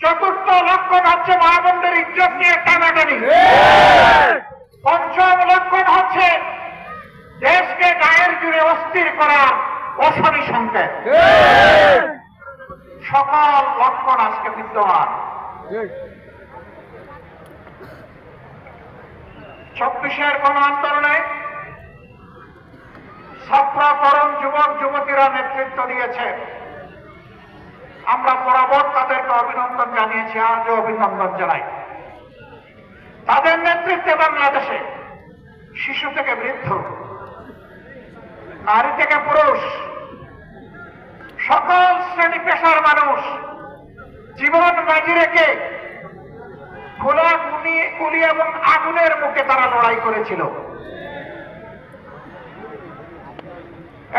চতুর্থ লক্ষণ হচ্ছে মা বোনদের ইজ্জত নিয়ে টানাটানি। পঞ্চম লক্ষণ হচ্ছে দেশকে গায়ের জুড়ে অস্থির করা অশনি সংকেত। সকল লক্ষণ আজকে বিদ্যমান। 24-এর গণ আন্দোলনে ছাত্র তরুণ যুবক যুবতীরা নেতৃত্ব দিয়েছে। আমরা বরাবর তাদেরকে অভিনন্দন জানিয়েছি, আজও অভিনন্দন জানাই। তাদের নেতৃত্বে বাংলাদেশে শিশু থেকে বৃদ্ধ, নারী থেকে পুরুষ, সকল শ্রেণী পেশার মানুষ জীবন বাজি রেখে খোলা গুলি এবং আগুনের মুখে তারা লড়াই করেছিল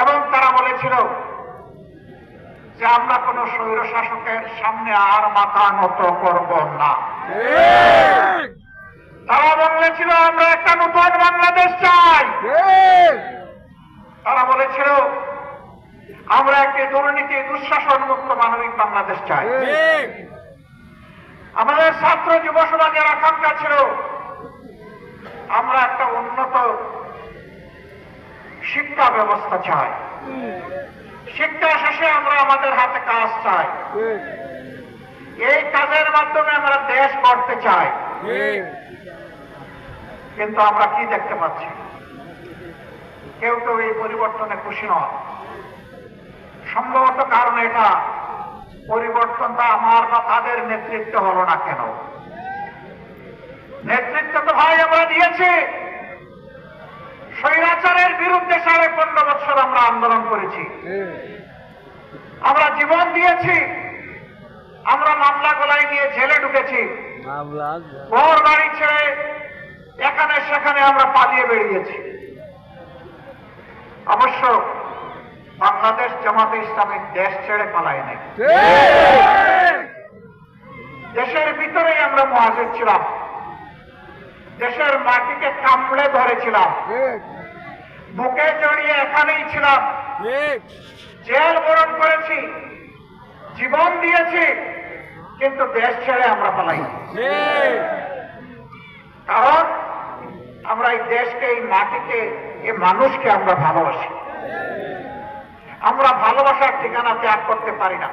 এবং তারা বলেছিল যে আমরা কোন স্বৈর শাসকের সামনে আর মাথা নত করব না। তারা বলেছিল আমরা একটা নতুন বাংলাদেশ চাই। তারা বলেছিল আমরা একটি দুর্নীতি দুঃশাসন মুক্ত মানবিক বাংলাদেশ চাই। আমাদের ছাত্র যুব সমাজের আকাঙ্ক্ষা ছিল আমরা একটা উন্নত শিক্ষা ব্যবস্থা চাই। শিক্ষা শেষে আমরা আমাদের হাতে কাজ চাই। এই কাজের মাধ্যমে আমরা দেশ গড়তে চাই। কিন্তু আমরা কি দেখতে পাচ্ছি? কেউ কেউ এই পরিবর্তনে খুশি নয়। সম্ভবত কারণ এটা পরিবর্তনটা আমার বা তাদের নেতৃত্ব হলো না কেন? নেতৃত্ব তো ভাই আমরা দিয়েছি। স্বৈরাচারের বিরুদ্ধে 15.5 বছর আমরা আন্দোলন করেছি, আমরা জীবন দিয়েছি, আমরা মামলা গলায় নিয়ে জেলে ঢুকেছি, ঘর বাড়ি ছেড়ে এখানে সেখানে আমরা পালিয়ে বেরিয়েছি। অবশ্য বাংলাদেশ জামাতে ইসলামী দেশ ছেড়ে পালায় নাই। দেশের ভিতরেই আমরা মুহাজির ছিলাম, দেশের মাটিকে কামড়ে ধরেছিলাম, বুকে জড়িয়ে এখানেই ছিলাম, জেল বরণ করেছি, জীবন দিয়েছি, কিন্তু দেশ ছেড়ে আমরা পালাই। কারণ আমরা এই দেশকে, এই মাটিকে, এই মানুষকে আমরা ভালোবাসি। আমরা ভালোবাসার ঠিকানা ত্যাগ করতে পারি না।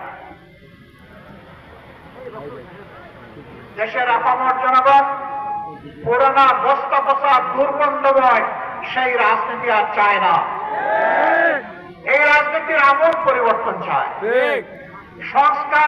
দেশের আপামর জনগণ পুরোনো বস্তা পচা দুর্গন্ধময় সেই রাজনীতি আর চায় না। এই রাজনীতির আমূল পরিবর্তন চায়, সংস্কার